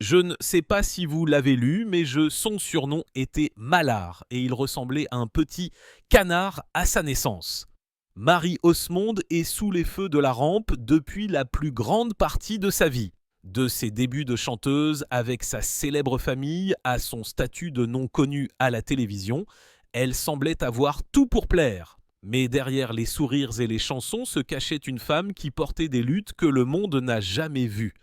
Je ne sais pas si vous l'avez lu, mais son surnom était Malard et il ressemblait à un petit canard à sa naissance. Marie Osmond est sous les feux de la rampe depuis la plus grande partie de sa vie. De ses débuts de chanteuse avec sa célèbre famille à son statut de non connu à la télévision, elle semblait avoir tout pour plaire. Mais derrière les sourires et les chansons se cachait une femme qui portait des luttes que le monde n'a jamais vues.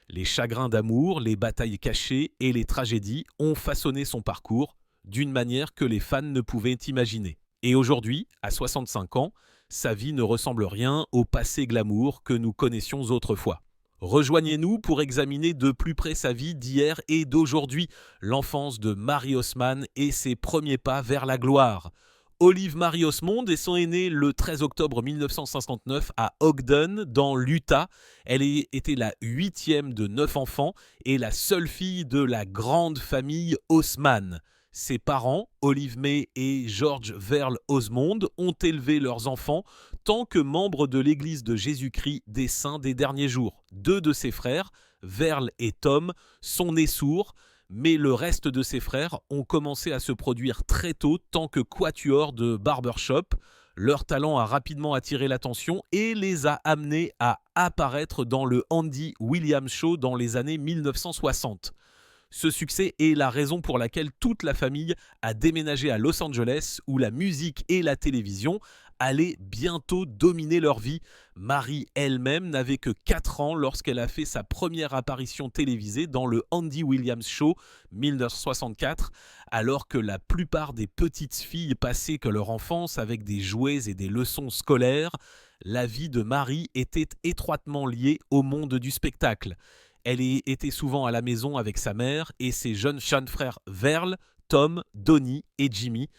Les chagrins d'amour, les batailles cachées et les tragédies ont façonné son parcours d'une manière que les fans ne pouvaient imaginer. Et aujourd'hui, à 65 ans, sa vie ne ressemble rien au passé glamour que nous connaissions autrefois. Rejoignez-nous pour examiner de plus près sa vie d'hier et d'aujourd'hui, l'enfance de Marie Haussmann et ses premiers pas vers la gloire. Olive Marie Osmond est née le 13 octobre 1959 à Ogden, dans l'Utah. Elle était la huitième de 9 enfants et la seule fille de la grande famille Haussmann. Ses parents, Olive May et George Verle Osmond, ont élevé leurs enfants tant que membres de l'Église de Jésus-Christ des Saints des Derniers Jours. Deux de ses frères, Verle et Tom, sont nés sourds, mais le reste de ses frères ont commencé à se produire très tôt tant que quatuor de barbershop. Leur talent a rapidement attiré l'attention et les a amenés à apparaître dans le Andy Williams Show dans les années 1960. Ce succès est la raison pour laquelle toute la famille a déménagé à Los Angeles, où la musique et la télévision allaient bientôt dominer leur vie. Marie elle-même n'avait que 4 ans lorsqu'elle a fait sa première apparition télévisée dans le Andy Williams Show 1964, alors que la plupart des petites filles passaient que leur enfance avec des jouets et des leçons scolaires. La vie de Marie était étroitement liée au monde du spectacle. Elle était souvent à la maison avec sa mère et ses jeunes frères Verle, Tom, Donnie et Jimmy.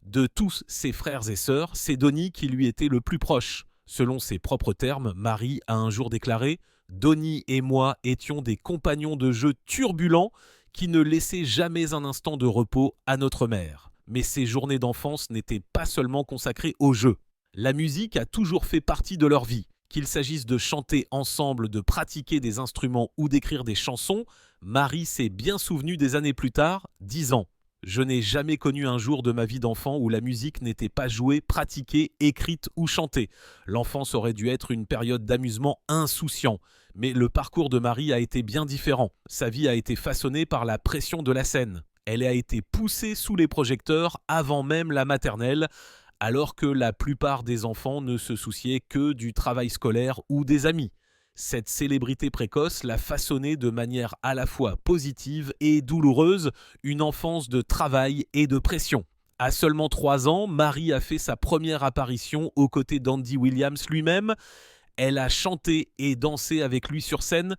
De tous ses frères et sœurs, c'est Donnie qui lui était le plus proche. Selon ses propres termes, Marie a un jour déclaré « Donnie et moi étions des compagnons de jeu turbulents qui ne laissaient jamais un instant de repos à notre mère. » Mais ces journées d'enfance n'étaient pas seulement consacrées au jeu. La musique a toujours fait partie de leur vie. Qu'il s'agisse de chanter ensemble, de pratiquer des instruments ou d'écrire des chansons, Marie s'est bien souvenue des années plus tard, 10 ans. Je n'ai jamais connu un jour de ma vie d'enfant où la musique n'était pas jouée, pratiquée, écrite ou chantée. L'enfance aurait dû être une période d'amusement insouciant. Mais le parcours de Marie a été bien différent. Sa vie a été façonnée par la pression de la scène. Elle a été poussée sous les projecteurs avant même la maternelle, alors que la plupart des enfants ne se souciaient que du travail scolaire ou des amis. Cette célébrité précoce l'a façonnée de manière à la fois positive et douloureuse, une enfance de travail et de pression. À seulement 3 ans, Marie a fait sa première apparition aux côtés d'Andy Williams lui-même. Elle a chanté et dansé avec lui sur scène,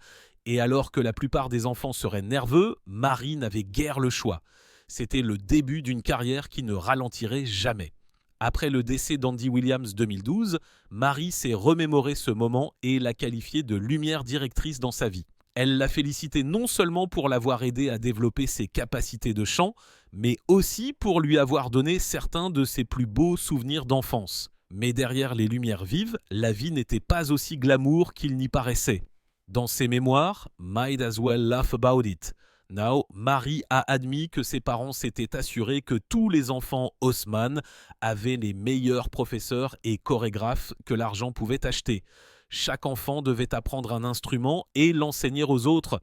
et alors que la plupart des enfants seraient nerveux, Marie n'avait guère le choix. C'était le début d'une carrière qui ne ralentirait jamais. Après le décès d'Andy Williams 2012, Marie s'est remémoré ce moment et l'a qualifié de lumière directrice dans sa vie. Elle l'a félicité non seulement pour l'avoir aidé à développer ses capacités de chant, mais aussi pour lui avoir donné certains de ses plus beaux souvenirs d'enfance. Mais derrière les lumières vives, la vie n'était pas aussi glamour qu'il n'y paraissait. Dans ses mémoires, Might as well laugh about it. Now, Marie a admis que ses parents s'étaient assurés que tous les enfants Haussmann avaient les meilleurs professeurs et chorégraphes que l'argent pouvait acheter. Chaque enfant devait apprendre un instrument et l'enseigner aux autres.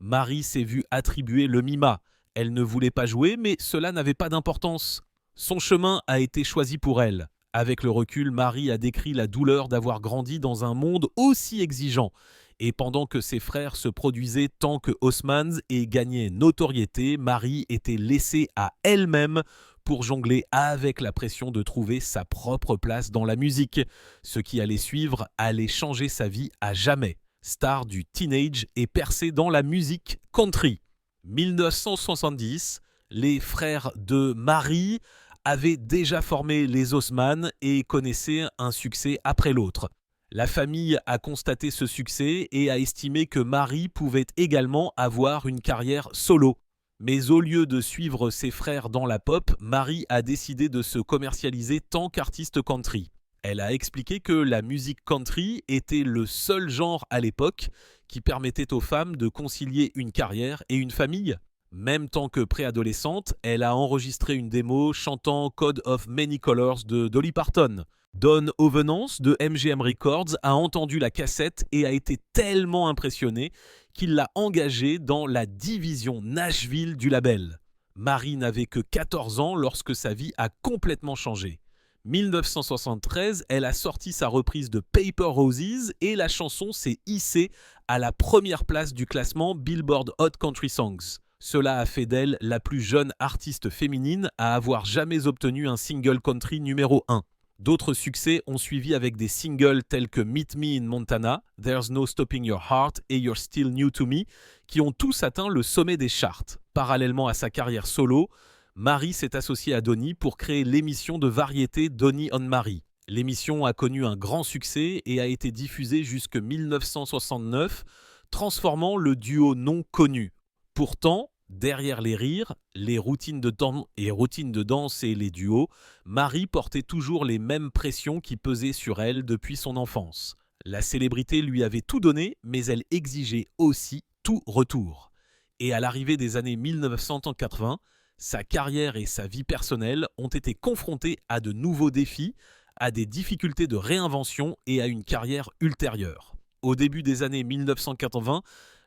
Marie s'est vue attribuer le MIMA. Elle ne voulait pas jouer, mais cela n'avait pas d'importance. Son chemin a été choisi pour elle. Avec le recul, Marie a décrit la douleur d'avoir grandi dans un monde aussi exigeant. Et pendant que ses frères se produisaient tant que Haussmann et gagnaient notoriété, Marie était laissée à elle-même pour jongler avec la pression de trouver sa propre place dans la musique. Ce qui allait suivre allait changer sa vie à jamais. Star du teenage et percée dans la musique country. 1970, les frères de Marie avaient déjà formé les Haussmann et connaissaient un succès après l'autre. La famille a constaté ce succès et a estimé que Marie pouvait également avoir une carrière solo. Mais au lieu de suivre ses frères dans la pop, Marie a décidé de se commercialiser tant qu'artiste country. Elle a expliqué que la musique country était le seul genre à l'époque qui permettait aux femmes de concilier une carrière et une famille. Même tant que préadolescente, elle a enregistré une démo chantant Code of Many Colors de Dolly Parton. Don Ovenance de MGM Records a entendu la cassette et a été tellement impressionné qu'il l'a engagée dans la division Nashville du label. Marie n'avait que 14 ans lorsque sa vie a complètement changé. 1973, elle a sorti sa reprise de Paper Roses et la chanson s'est hissée à la première place du classement Billboard Hot Country Songs. Cela a fait d'elle la plus jeune artiste féminine à avoir jamais obtenu un single country numéro 1. D'autres succès ont suivi avec des singles tels que Meet Me in Montana, There's No Stopping Your Heart et You're Still New to Me, qui ont tous atteint le sommet des charts. Parallèlement à sa carrière solo, Marie s'est associée à Donny pour créer l'émission de variété Donny on Marie. L'émission a connu un grand succès et a été diffusée jusqu'en 1969, transformant le duo non connu. Pourtant, derrière les rires, les routines de danse et les duos, Marie portait toujours les mêmes pressions qui pesaient sur elle depuis son enfance. La célébrité lui avait tout donné, mais elle exigeait aussi tout retour. Et à l'arrivée des années 1980, sa carrière et sa vie personnelle ont été confrontées à de nouveaux défis, à des difficultés de réinvention et à une carrière ultérieure. Au début des années 1980,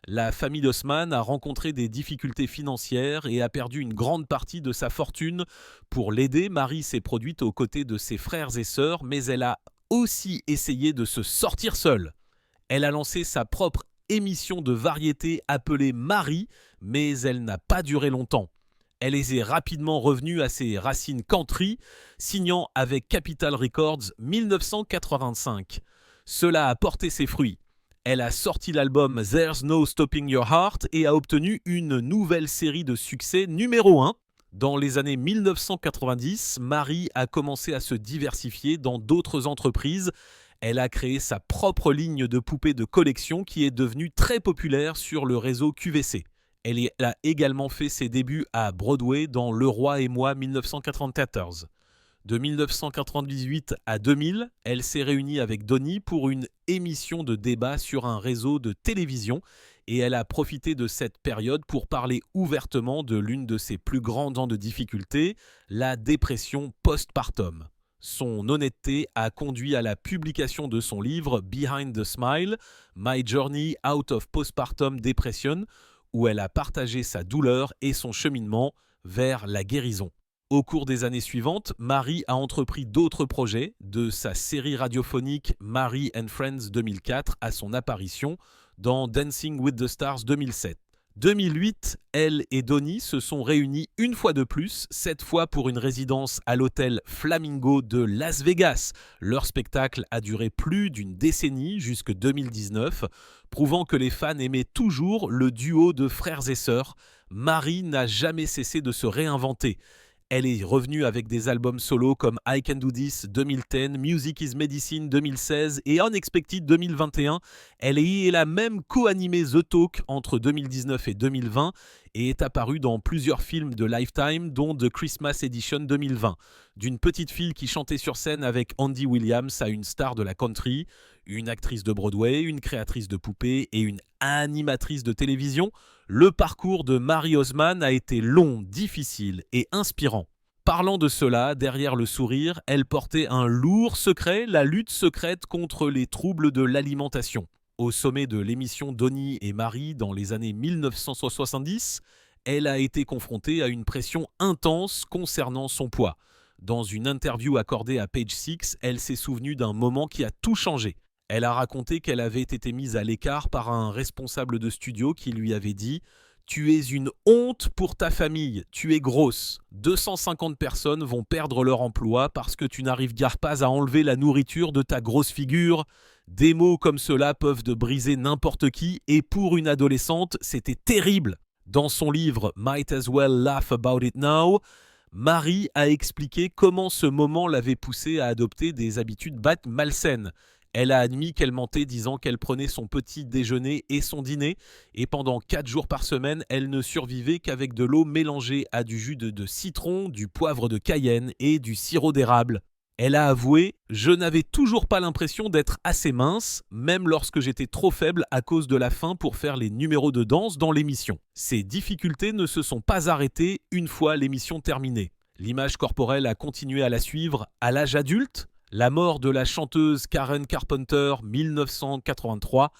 la famille d'Osman a rencontré des difficultés financières et a perdu une grande partie de sa fortune. Pour l'aider, Marie s'est produite aux côtés de ses frères et sœurs, mais elle a aussi essayé de se sortir seule. Elle a lancé sa propre émission de variété appelée Marie, mais elle n'a pas duré longtemps. Elle est rapidement revenue à ses racines country, signant avec Capitol Records 1985. Cela a porté ses fruits. Elle a sorti l'album There's No Stopping Your Heart et a obtenu une nouvelle série de succès numéro 1. Dans les années 1990, Marie a commencé à se diversifier dans d'autres entreprises. Elle a créé sa propre ligne de poupées de collection qui est devenue très populaire sur le réseau QVC. Elle a également fait ses débuts à Broadway dans Le Roi et moi 1994. De 1998 à 2000, elle s'est réunie avec Donny pour une émission de débat sur un réseau de télévision et elle a profité de cette période pour parler ouvertement de l'une de ses plus grandes de difficultés, la dépression postpartum. Son honnêteté a conduit à la publication de son livre Behind the Smile, My Journey Out of Postpartum Depression, où elle a partagé sa douleur et son cheminement vers la guérison. Au cours des années suivantes, Marie a entrepris d'autres projets, de sa série radiophonique Marie and Friends 2004 à son apparition dans Dancing with the Stars 2007. 2008, elle et Donny se sont réunis une fois de plus, cette fois pour une résidence à l'hôtel Flamingo de Las Vegas. Leur spectacle a duré plus d'une décennie, jusque 2019, prouvant que les fans aimaient toujours le duo de frères et sœurs. Marie n'a jamais cessé de se réinventer. Elle est revenue avec des albums solo comme I Can Do This 2010, Music is Medicine 2016 et Unexpected 2021. Elle a même co-animé The Talk entre 2019 et 2020 et est apparue dans plusieurs films de Lifetime, dont The Christmas Edition 2020. D'une petite fille qui chantait sur scène avec Andy Williams à une star de la country, une actrice de Broadway, une créatrice de poupées et une animatrice de télévision, le parcours de Marie Osman a été long, difficile et inspirant. Parlant de cela, derrière le sourire, elle portait un lourd secret, la lutte secrète contre les troubles de l'alimentation. Au sommet de l'émission Donny et Marie dans les années 1970, elle a été confrontée à une pression intense concernant son poids. Dans une interview accordée à Page Six, elle s'est souvenue d'un moment qui a tout changé. Elle a raconté qu'elle avait été mise à l'écart par un responsable de studio qui lui avait dit « Tu es une honte pour ta famille, tu es grosse. 250 personnes vont perdre leur emploi parce que tu n'arrives guère pas à enlever la nourriture de ta grosse figure. » Des mots comme cela peuvent briser n'importe qui et pour une adolescente, c'était terrible. Dans son livre « Might as well laugh about it now », Marie a expliqué comment ce moment l'avait poussée à adopter des habitudes malsaines. Elle a admis qu'elle mentait disant qu'elle prenait son petit déjeuner et son dîner et pendant 4 jours par semaine, elle ne survivait qu'avec de l'eau mélangée à du jus de citron, du poivre de Cayenne et du sirop d'érable. Elle a avoué « Je n'avais toujours pas l'impression d'être assez mince, même lorsque j'étais trop faible à cause de la faim pour faire les numéros de danse dans l'émission. Ces difficultés ne se sont pas arrêtées une fois l'émission terminée. L'image corporelle a continué à la suivre à l'âge adulte. La mort de la chanteuse Karen Carpenter, 1983,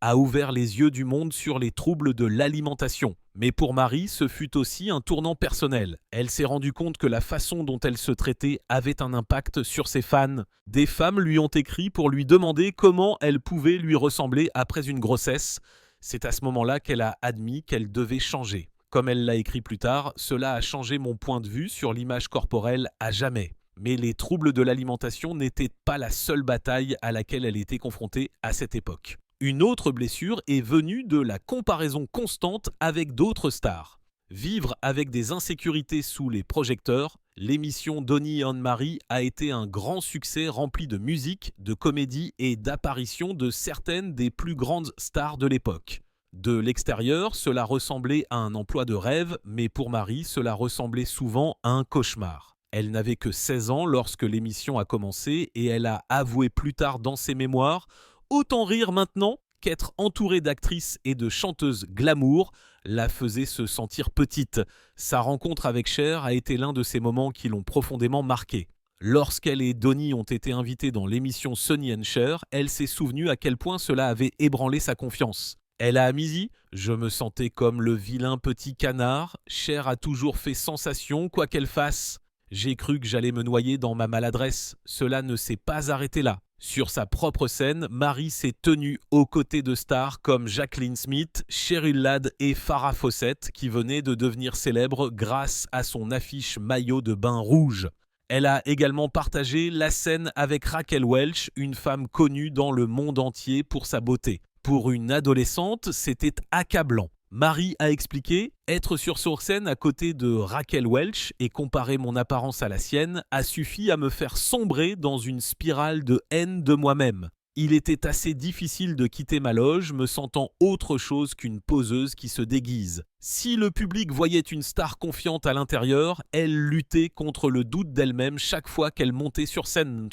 a ouvert les yeux du monde sur les troubles de l'alimentation. Mais pour Marie, ce fut aussi un tournant personnel. Elle s'est rendue compte que la façon dont elle se traitait avait un impact sur ses fans. Des femmes lui ont écrit pour lui demander comment elle pouvait lui ressembler après une grossesse. C'est à ce moment-là qu'elle a admis qu'elle devait changer. Comme elle l'a écrit plus tard, cela a changé mon point de vue sur l'image corporelle à jamais. Mais les troubles de l'alimentation n'étaient pas la seule bataille à laquelle elle était confrontée à cette époque. Une autre blessure est venue de la comparaison constante avec d'autres stars. Vivre avec des insécurités sous les projecteurs, l'émission Donny and Marie a été un grand succès rempli de musique, de comédie et d'apparitions de certaines des plus grandes stars de l'époque. De l'extérieur, cela ressemblait à un emploi de rêve, mais pour Marie, cela ressemblait souvent à un cauchemar. Elle n'avait que 16 ans lorsque l'émission a commencé et elle a avoué plus tard dans ses mémoires « Autant rire maintenant qu'être entourée d'actrices et de chanteuses glamour la faisait se sentir petite. Sa rencontre avec Cher a été l'un de ces moments qui l'ont profondément marquée. Lorsqu'elle et Donny ont été invités dans l'émission Sonny and Cher, elle s'est souvenue à quel point cela avait ébranlé sa confiance. Elle a admis « Je me sentais comme le vilain petit canard. Cher a toujours fait sensation, quoi qu'elle fasse. J'ai cru que j'allais me noyer dans ma maladresse. Cela ne s'est pas arrêté là. » Sur sa propre scène, Marie s'est tenue aux côtés de stars comme Jacqueline Smith, Cheryl Ladd et Farrah Fawcett qui venaient de devenir célèbres grâce à son affiche maillot de bain rouge. Elle a également partagé la scène avec Raquel Welch, une femme connue dans le monde entier pour sa beauté. Pour une adolescente, c'était accablant. Marie a expliqué « Être sur scène à côté de Raquel Welch et comparer mon apparence à la sienne a suffi à me faire sombrer dans une spirale de haine de moi-même. Il était assez difficile de quitter ma loge me sentant autre chose qu'une poseuse qui se déguise. Si le public voyait une star confiante à l'intérieur, elle luttait contre le doute d'elle-même chaque fois qu'elle montait sur scène.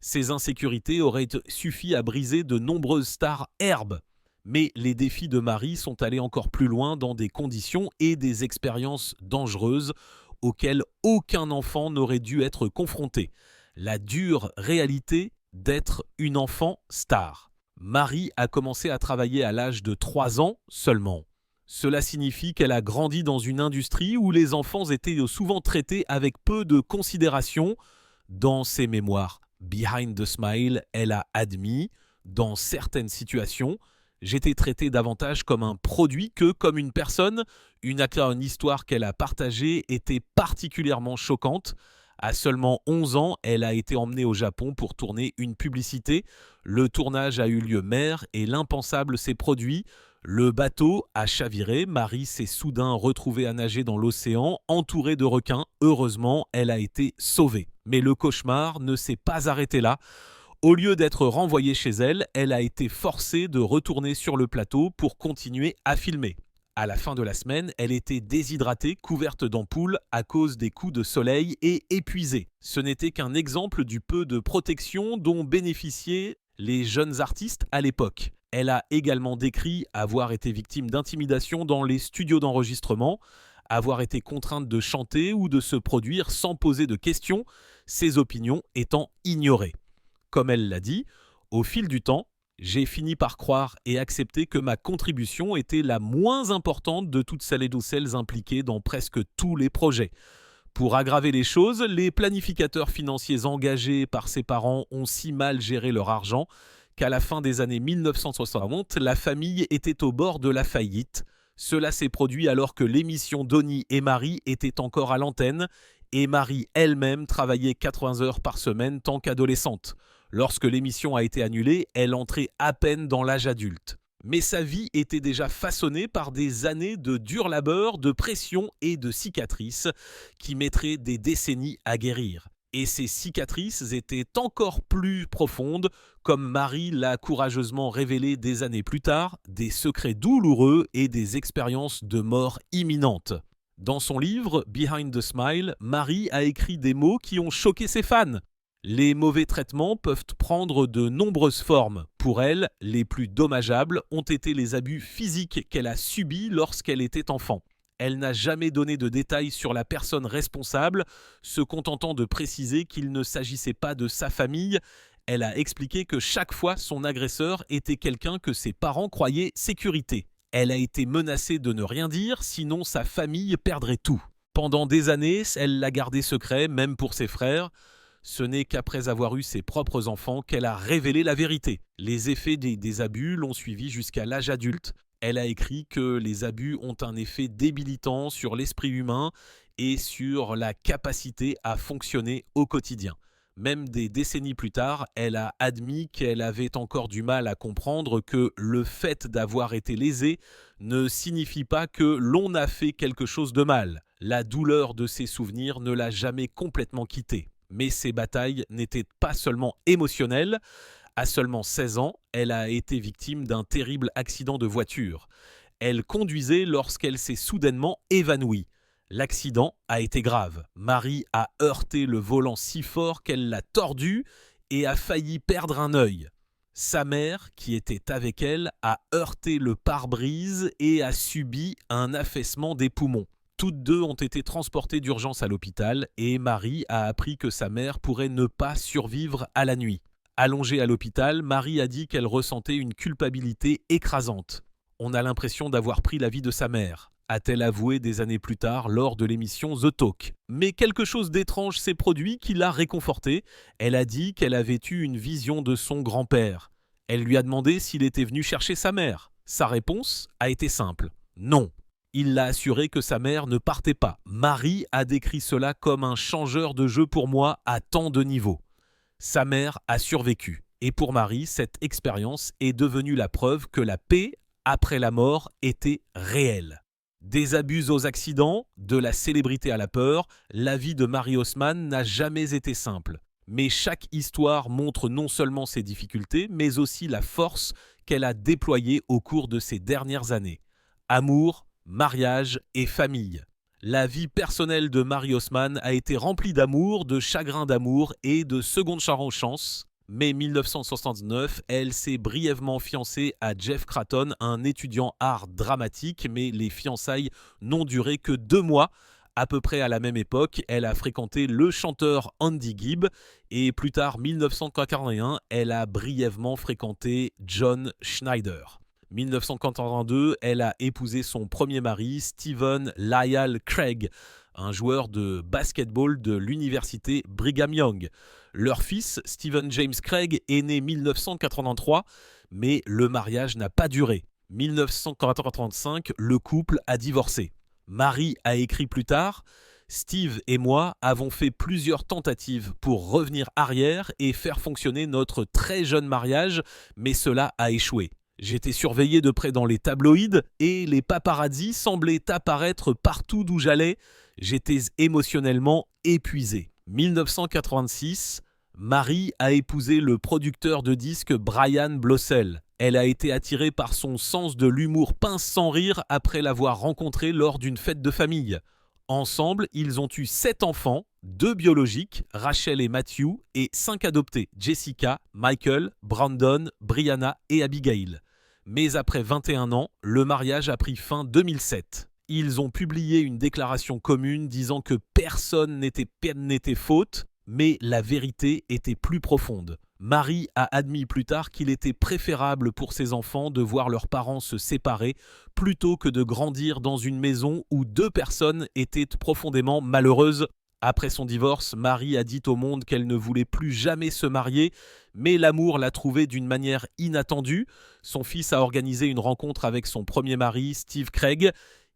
Ces insécurités auraient suffi à briser de nombreuses stars herbes. Mais les défis de Marie sont allés encore plus loin dans des conditions et des expériences dangereuses auxquelles aucun enfant n'aurait dû être confronté. La dure réalité d'être une enfant star. Marie a commencé à travailler à l'âge de 3 ans seulement. Cela signifie qu'elle a grandi dans une industrie où les enfants étaient souvent traités avec peu de considération. Dans ses mémoires Behind the Smile, elle a admis, dans certaines situations, j'étais traité davantage comme un produit que comme une personne. Une histoire qu'elle a partagée était particulièrement choquante. À seulement 11 ans, elle a été emmenée au Japon pour tourner une publicité. Le tournage a eu lieu mer et l'impensable s'est produit. Le bateau a chaviré. Marie s'est soudain retrouvée à nager dans l'océan, entourée de requins. Heureusement, elle a été sauvée. Mais le cauchemar ne s'est pas arrêté là. Au lieu d'être renvoyée chez elle, elle a été forcée de retourner sur le plateau pour continuer à filmer. À la fin de la semaine, elle était déshydratée, couverte d'ampoules à cause des coups de soleil et épuisée. Ce n'était qu'un exemple du peu de protection dont bénéficiaient les jeunes artistes à l'époque. Elle a également décrit avoir été victime d'intimidation dans les studios d'enregistrement, avoir été contrainte de chanter ou de se produire sans poser de questions, ses opinions étant ignorées. Comme elle l'a dit, au fil du temps, j'ai fini par croire et accepter que ma contribution était la moins importante de toutes celles et de celles impliquées dans presque tous les projets. Pour aggraver les choses, les planificateurs financiers engagés par ses parents ont si mal géré leur argent qu'à la fin des années 1960, la famille était au bord de la faillite. Cela s'est produit alors que l'émission Donny et Marie était encore à l'antenne et Marie elle-même travaillait 80 heures par semaine tant qu'adolescente. Lorsque l'émission a été annulée, elle entrait à peine dans l'âge adulte. Mais sa vie était déjà façonnée par des années de dur labeur, de pression et de cicatrices qui mettraient des décennies à guérir. Et ces cicatrices étaient encore plus profondes, comme Marie l'a courageusement révélé des années plus tard, des secrets douloureux et des expériences de mort imminente. Dans son livre Behind the Smile, Marie a écrit des mots qui ont choqué ses fans. Les mauvais traitements peuvent prendre de nombreuses formes. Pour elle, les plus dommageables ont été les abus physiques qu'elle a subis lorsqu'elle était enfant. Elle n'a jamais donné de détails sur la personne responsable, se contentant de préciser qu'il ne s'agissait pas de sa famille. Elle a expliqué que chaque fois son agresseur était quelqu'un que ses parents croyaient sécurité. Elle a été menacée de ne rien dire, sinon sa famille perdrait tout. Pendant des années, elle l'a gardé secret, même pour ses frères. Ce n'est qu'après avoir eu ses propres enfants qu'elle a révélé la vérité. Les effets des abus l'ont suivie jusqu'à l'âge adulte. Elle a écrit que les abus ont un effet débilitant sur l'esprit humain et sur la capacité à fonctionner au quotidien. Même des décennies plus tard, elle a admis qu'elle avait encore du mal à comprendre que le fait d'avoir été lésée ne signifie pas que l'on a fait quelque chose de mal. La douleur de ses souvenirs ne l'a jamais complètement quittée. Mais ces batailles n'étaient pas seulement émotionnelles. À seulement 16 ans, elle a été victime d'un terrible accident de voiture. Elle conduisait lorsqu'elle s'est soudainement évanouie. L'accident a été grave. Marie a heurté le volant si fort qu'elle l'a tordu et a failli perdre un œil. Sa mère, qui était avec elle, a heurté le pare-brise et a subi un affaissement des poumons. Toutes deux ont été transportées d'urgence à l'hôpital et Marie a appris que sa mère pourrait ne pas survivre à la nuit. Allongée à l'hôpital, Marie a dit qu'elle ressentait une culpabilité écrasante. On a l'impression d'avoir pris la vie de sa mère, a-t-elle avoué des années plus tard lors de l'émission The Talk. Mais quelque chose d'étrange s'est produit qui l'a réconfortée. Elle a dit qu'elle avait eu une vision de son grand-père. Elle lui a demandé s'il était venu chercher sa mère. Sa réponse a été simple, non. Il l'a assuré que sa mère ne partait pas. Marie a décrit cela comme un changeur de jeu pour moi à tant de niveaux. Sa mère a survécu. Et pour Marie, cette expérience est devenue la preuve que la paix après la mort était réelle. Des abus aux accidents, de la célébrité à la peur, la vie de Marie Haussmann n'a jamais été simple. Mais chaque histoire montre non seulement ses difficultés, mais aussi la force qu'elle a déployée au cours de ces dernières années. Amour, mariage et famille. La vie personnelle de Marie Haussmann a été remplie d'amour, de chagrin d'amour et de seconde chance. Mais 1979, elle s'est brièvement fiancée à Jeff Cratton, un étudiant art dramatique, mais les fiançailles n'ont duré que 2 mois. À peu près à la même époque, elle a fréquenté le chanteur Andy Gibb et plus tard, 1941, elle a brièvement fréquenté John Schneider. 1982, elle a épousé son premier mari, Stephen Lyle Craig, un joueur de basketball de l'université Brigham Young. Leur fils, Stephen James Craig, est né 1983, mais le mariage n'a pas duré. 1985, le couple a divorcé. Marie a écrit plus tard « Steve et moi avons fait plusieurs tentatives pour revenir arrière et faire fonctionner notre très jeune mariage, mais cela a échoué. J'étais surveillé de près dans les tabloïds et les paparazzis semblaient apparaître partout d'où j'allais. J'étais émotionnellement épuisé. » 1986, Marie a épousé le producteur de disques Brian Blossel. Elle a été attirée par son sens de l'humour pince sans rire après l'avoir rencontré lors d'une fête de famille. Ensemble, ils ont eu 7 enfants, 2 biologiques, Rachel et Matthew, et 5 adoptés, Jessica, Michael, Brandon, Brianna et Abigail. Mais après 21 ans, le mariage a pris fin 2007. Ils ont publié une déclaration commune disant que personne n'était faute, mais la vérité était plus profonde. Marie a admis plus tard qu'il était préférable pour ses enfants de voir leurs parents se séparer plutôt que de grandir dans une maison où 2 personnes étaient profondément malheureuses. Après son divorce, Marie a dit au monde qu'elle ne voulait plus jamais se marier, mais l'amour l'a trouvée d'une manière inattendue. Son fils a organisé une rencontre avec son premier mari, Steve Craig.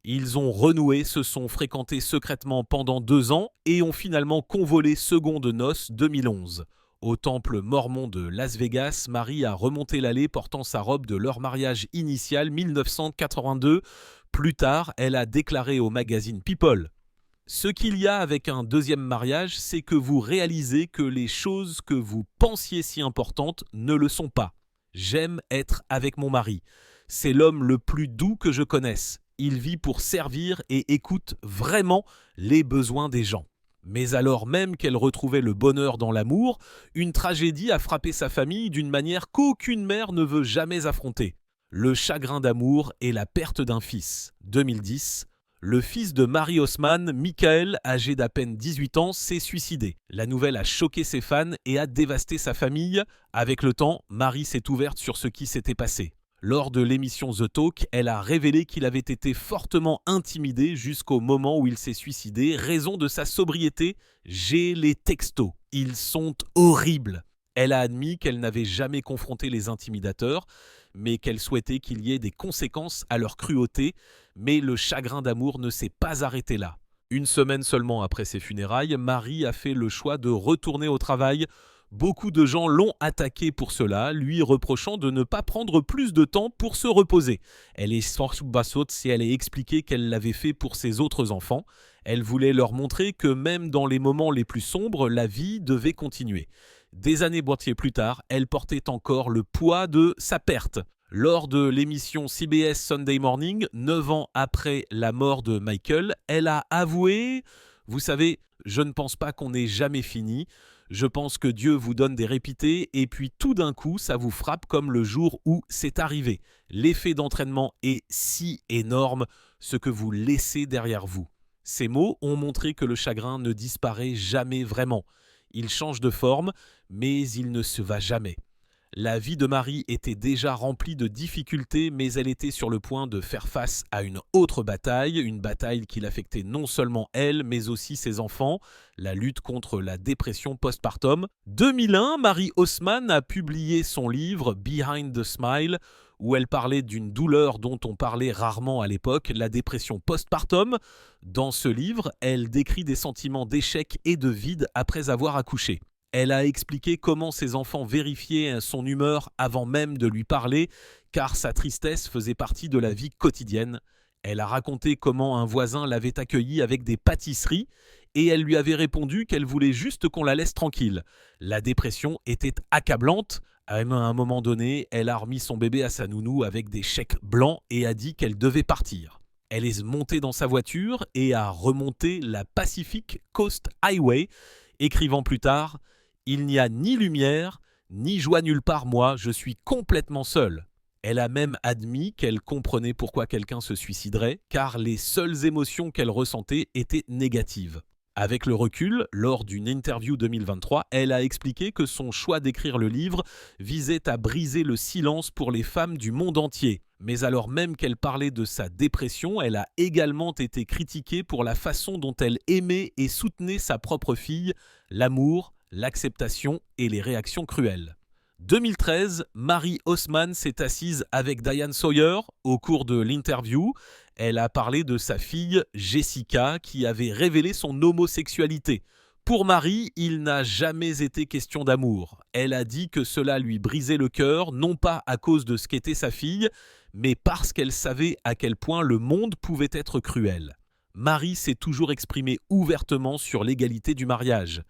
Ils ont renoué, se sont fréquentés secrètement pendant 2 ans et ont finalement convolé secondes noces 2011. Au temple mormon de Las Vegas, Marie a remonté l'allée portant sa robe de leur mariage initial 1982. Plus tard, elle a déclaré au magazine People: « Ce qu'il y a avec un deuxième mariage, c'est que vous réalisez que les choses que vous pensiez si importantes ne le sont pas. J'aime être avec mon mari. C'est l'homme le plus doux que je connaisse. Il vit pour servir et écoute vraiment les besoins des gens. Mais alors même qu'elle retrouvait le bonheur dans l'amour, une tragédie a frappé sa famille d'une manière qu'aucune mère ne veut jamais affronter. Le chagrin d'amour et la perte d'un fils. 2010, le fils de Marie Haussmann, Michael, âgé d'à peine 18 ans, s'est suicidé. La nouvelle a choqué ses fans et a dévasté sa famille. Avec le temps, Marie s'est ouverte sur ce qui s'était passé. Lors de l'émission The Talk, elle a révélé qu'il avait été fortement intimidé jusqu'au moment où il s'est suicidé, raison de sa sobriété. J'ai les textos. Ils sont horribles. Elle a admis qu'elle n'avait jamais confronté les intimidateurs, mais qu'elle souhaitait qu'il y ait des conséquences à leur cruauté, mais le chagrin d'amour ne s'est pas arrêté là. Une semaine seulement après ses funérailles, Marie a fait le choix de retourner au travail. Beaucoup de gens l'ont attaqué pour cela, lui reprochant de ne pas prendre plus de temps pour se reposer. Elle est sortie si elle a expliqué qu'elle l'avait fait pour ses autres enfants. Elle voulait leur montrer que même dans les moments les plus sombres, la vie devait continuer. Des années boîtier plus tard, elle portait encore le poids de sa perte. Lors de l'émission CBS Sunday Morning, 9 ans après la mort de Michael, elle a avoué « Vous savez, je ne pense pas qu'on ait jamais fini. Je pense que Dieu vous donne des répités et puis tout d'un coup, ça vous frappe comme le jour où c'est arrivé. L'effet d'entraînement est si énorme, ce que vous laissez derrière vous. » Ces mots ont montré que le chagrin ne disparaît jamais vraiment. Il change de forme, mais il ne se va jamais. La vie de Marie était déjà remplie de difficultés, mais elle était sur le point de faire face à une autre bataille, une bataille qui l'affectait non seulement elle, mais aussi ses enfants, la lutte contre la dépression postpartum. 2001, Marie Haussmann a publié son livre « Behind the Smile », où elle parlait d'une douleur dont on parlait rarement à l'époque, la dépression postpartum. Dans ce livre, elle décrit des sentiments d'échec et de vide après avoir accouché. Elle a expliqué comment ses enfants vérifiaient son humeur avant même de lui parler, car sa tristesse faisait partie de la vie quotidienne. Elle a raconté comment un voisin l'avait accueillie avec des pâtisseries et elle lui avait répondu qu'elle voulait juste qu'on la laisse tranquille. La dépression était accablante. À un moment donné, elle a remis son bébé à sa nounou avec des chèques blancs et a dit qu'elle devait partir. Elle est montée dans sa voiture et a remonté la Pacific Coast Highway, écrivant plus tard « Il n'y a ni lumière, ni joie nulle part, moi, je suis complètement seule ». Elle a même admis qu'elle comprenait pourquoi quelqu'un se suiciderait, car les seules émotions qu'elle ressentait étaient négatives. Avec le recul, lors d'une interview 2023, elle a expliqué que son choix d'écrire le livre visait à briser le silence pour les femmes du monde entier. Mais alors même qu'elle parlait de sa dépression, elle a également été critiquée pour la façon dont elle aimait et soutenait sa propre fille, l'amour, l'acceptation et les réactions cruelles. 2013, Marie Haussmann s'est assise avec Diane Sawyer au cours de l'interview. Elle a parlé de sa fille Jessica qui avait révélé son homosexualité. Pour Marie, il n'a jamais été question d'amour. Elle a dit que cela lui brisait le cœur, non pas à cause de ce qu'était sa fille, mais parce qu'elle savait à quel point le monde pouvait être cruel. Marie s'est toujours exprimée ouvertement sur l'égalité du mariage.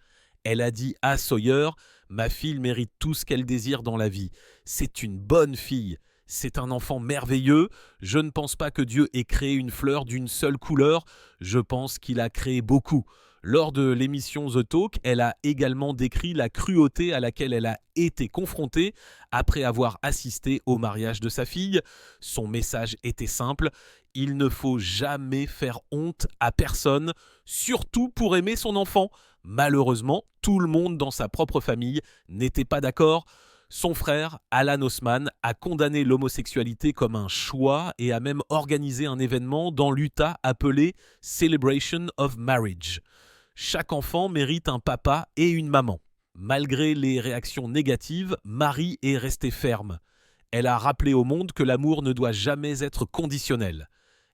Elle a dit à Sawyer « Ma fille mérite tout ce qu'elle désire dans la vie. C'est une bonne fille. C'est un enfant merveilleux. Je ne pense pas que Dieu ait créé une fleur d'une seule couleur. Je pense qu'il a créé beaucoup. » Lors de l'émission The Talk, elle a également décrit la cruauté à laquelle elle a été confrontée après avoir assisté au mariage de sa fille. Son message était simple, il ne faut jamais faire honte à personne, surtout pour aimer son enfant. Malheureusement, tout le monde dans sa propre famille n'était pas d'accord. Son frère, Alan Haussmann, a condamné l'homosexualité comme un choix et a même organisé un événement dans l'Utah appelé Celebration of Marriage. Chaque enfant mérite un papa et une maman. Malgré les réactions négatives, Marie est restée ferme. Elle a rappelé au monde que l'amour ne doit jamais être conditionnel.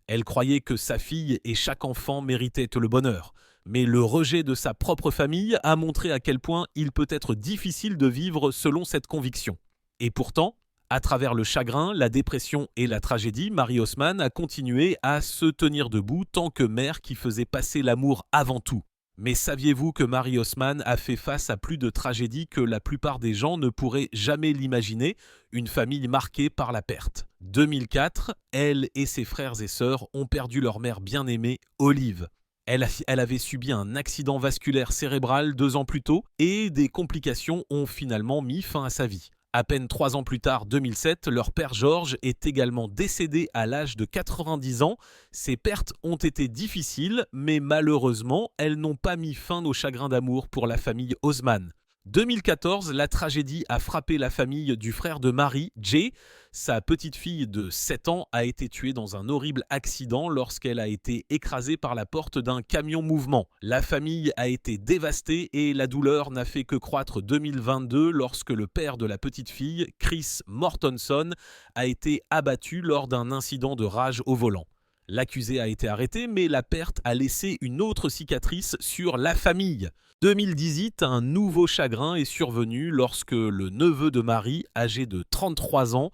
Elle croyait que sa fille et chaque enfant méritaient le bonheur. Mais le rejet de sa propre famille a montré à quel point il peut être difficile de vivre selon cette conviction. Et pourtant, à travers le chagrin, la dépression et la tragédie, Marie Haussmann a continué à se tenir debout tant que mère qui faisait passer l'amour avant tout. Mais saviez-vous que Marie Haussmann a fait face à plus de tragédies que la plupart des gens ne pourraient jamais l'imaginer, une famille marquée par la perte. 2004, elle et ses frères et sœurs ont perdu leur mère bien-aimée, Olive. Elle avait subi un accident vasculaire cérébral 2 ans plus tôt et des complications ont finalement mis fin à sa vie. À peine 3 ans plus tard, 2007, leur père George est également décédé à l'âge de 90 ans. Ces pertes ont été difficiles, mais malheureusement, elles n'ont pas mis fin au chagrin d'amour pour la famille Haussmann. 2014, la tragédie a frappé la famille du frère de Marie, Jay. Sa petite fille de 7 ans a été tuée dans un horrible accident lorsqu'elle a été écrasée par la porte d'un camion mouvement. La famille a été dévastée et la douleur n'a fait que croître 2022 lorsque le père de la petite fille, Chris Mortenson, a été abattu lors d'un incident de rage au volant. L'accusé a été arrêté, mais la perte a laissé une autre cicatrice sur la famille. 2018, un nouveau chagrin est survenu lorsque le neveu de Marie, âgé de 33 ans,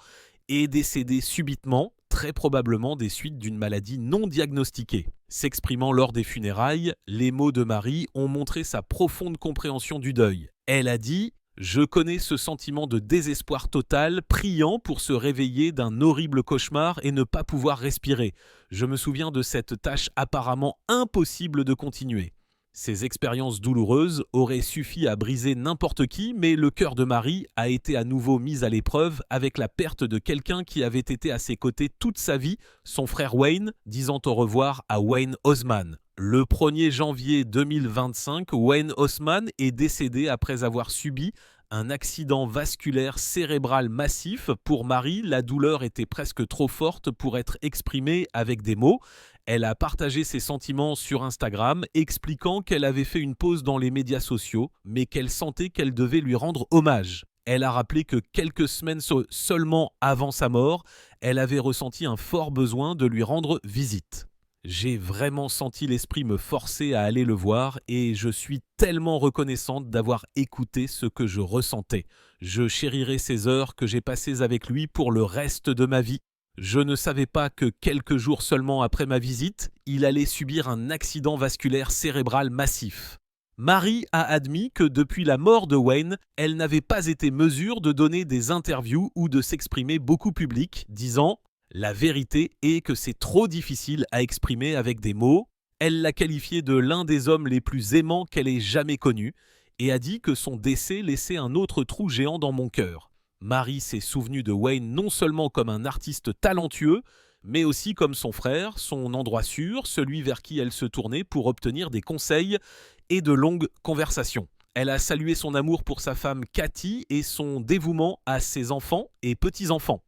est décédé subitement, très probablement des suites d'une maladie non diagnostiquée. S'exprimant lors des funérailles, les mots de Marie ont montré sa profonde compréhension du deuil. Elle a dit « Je connais ce sentiment de désespoir total, priant pour se réveiller d'un horrible cauchemar et ne pas pouvoir respirer. Je me souviens de cette tâche apparemment impossible de continuer. » Ces expériences douloureuses auraient suffi à briser n'importe qui, mais le cœur de Marie a été à nouveau mis à l'épreuve avec la perte de quelqu'un qui avait été à ses côtés toute sa vie, son frère Wayne, disant au revoir à Wayne Haussmann. Le 1er janvier 2025, Wayne Haussmann est décédé après avoir subi un accident vasculaire cérébral massif. Pour Marie, la douleur était presque trop forte pour être exprimée avec des mots. Elle a partagé ses sentiments sur Instagram, expliquant qu'elle avait fait une pause dans les médias sociaux, mais qu'elle sentait qu'elle devait lui rendre hommage. Elle a rappelé que quelques semaines seulement avant sa mort, elle avait ressenti un fort besoin de lui rendre visite. J'ai vraiment senti l'esprit me forcer à aller le voir et je suis tellement reconnaissante d'avoir écouté ce que je ressentais. Je chérirai ces heures que j'ai passées avec lui pour le reste de ma vie. Je ne savais pas que quelques jours seulement après ma visite, il allait subir un accident vasculaire cérébral massif. Marie a admis que depuis la mort de Wayne, elle n'avait pas été mesure de donner des interviews ou de s'exprimer beaucoup public, disant « La vérité est que c'est trop difficile à exprimer avec des mots ». Elle l'a qualifié de l'un des hommes les plus aimants qu'elle ait jamais connus et a dit que son décès laissait un autre trou géant dans mon cœur. Marie s'est souvenue de Wayne non seulement comme un artiste talentueux, mais aussi comme son frère, son endroit sûr, celui vers qui elle se tournait pour obtenir des conseils et de longues conversations. Elle a salué son amour pour sa femme Cathy et son dévouement à ses enfants et petits-enfants.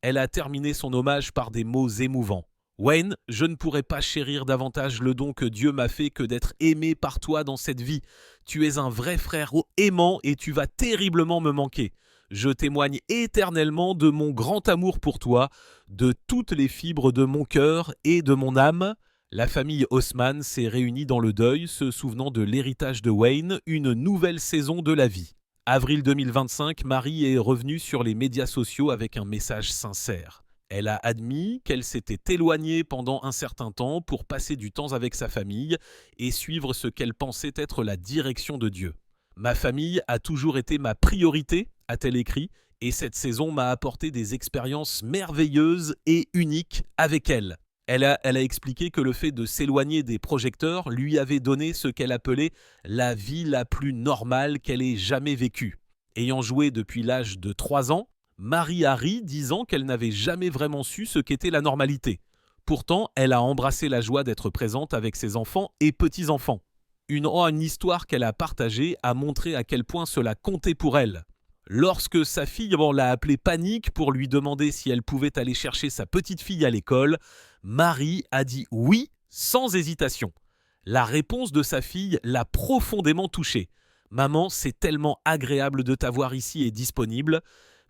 Elle a terminé son hommage par des mots émouvants. « Wayne, je ne pourrais pas chérir davantage le don que Dieu m'a fait que d'être aimé par toi dans cette vie. Tu es un vrai frère aimant et tu vas terriblement me manquer. Je témoigne éternellement de mon grand amour pour toi, de toutes les fibres de mon cœur et de mon âme. » La famille Haussmann s'est réunie dans le deuil, se souvenant de l'héritage de Wayne, une nouvelle saison de la vie. Avril 2025, Marie est revenue sur les médias sociaux avec un message sincère. Elle a admis qu'elle s'était éloignée pendant un certain temps pour passer du temps avec sa famille et suivre ce qu'elle pensait être la direction de Dieu. « Ma famille a toujours été ma priorité », a-t-elle écrit, et cette saison m'a apporté des expériences merveilleuses et uniques avec elle. Elle a expliqué que le fait de s'éloigner des projecteurs lui avait donné ce qu'elle appelait la vie la plus normale qu'elle ait jamais vécue. Ayant joué depuis l'âge de 3 ans, Marie a ri, disant qu'elle n'avait jamais vraiment su ce qu'était la normalité. Pourtant, elle a embrassé la joie d'être présente avec ses enfants et petits-enfants. Une histoire qu'elle a partagée a montré à quel point cela comptait pour elle. Lorsque sa fille l'a appelée Panique pour lui demander si elle pouvait aller chercher sa petite fille à l'école, Marie a dit oui sans hésitation. La réponse de sa fille l'a profondément touchée. « Maman, c'est tellement agréable de t'avoir ici et disponible.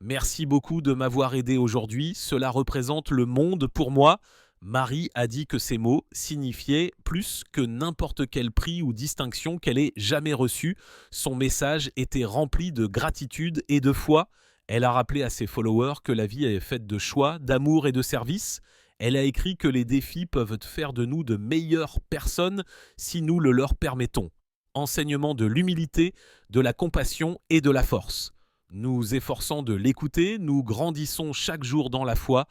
Merci beaucoup de m'avoir aidé aujourd'hui, cela représente le monde pour moi. » Marie a dit que ces mots signifiaient plus que n'importe quel prix ou distinction qu'elle ait jamais reçu. Son message était rempli de gratitude et de foi. Elle a rappelé à ses followers que la vie est faite de choix, d'amour et de service. Elle a écrit que les défis peuvent faire de nous de meilleures personnes si nous le leur permettons. enseignement de l'humilité, de la compassion et de la force. Nous efforçant de l'écouter, nous grandissons chaque jour dans la foi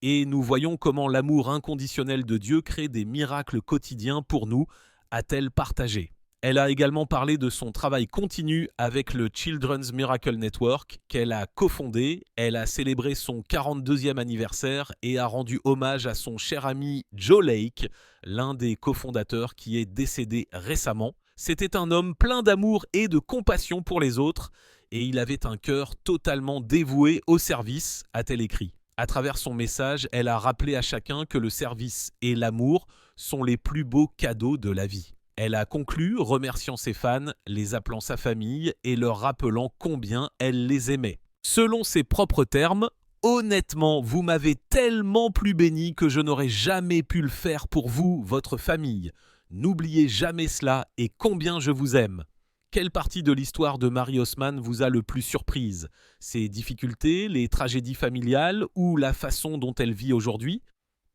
et nous voyons comment l'amour inconditionnel de Dieu crée des miracles quotidiens pour nous, a-t-elle partagé. Elle a également parlé de son travail continu avec le Children's Miracle Network qu'elle a cofondé. Elle a célébré son 42e anniversaire et a rendu hommage à son cher ami Joe Lake, l'un des cofondateurs qui est décédé récemment. C'était un homme plein d'amour et de compassion pour les autres et il avait un cœur totalement dévoué au service, a-t-elle écrit. À travers son message, elle a rappelé à chacun que le service et l'amour sont les plus beaux cadeaux de la vie. Elle a conclu remerciant ses fans, les appelant sa famille et leur rappelant combien elle les aimait. Selon ses propres termes, « Honnêtement, vous m'avez tellement plus béni que je n'aurais jamais pu le faire pour vous, votre famille. N'oubliez jamais cela et combien je vous aime. » Quelle partie de l'histoire de Marie Haussmann vous a le plus surprise? Ses difficultés, les tragédies familiales ou la façon dont elle vit aujourd'hui?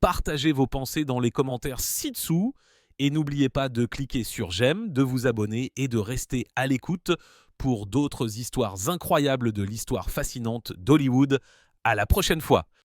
Partagez vos pensées dans les commentaires ci-dessous. Et n'oubliez pas de cliquer sur j'aime, de vous abonner et de rester à l'écoute pour d'autres histoires incroyables de l'histoire fascinante d'Hollywood. À la prochaine fois.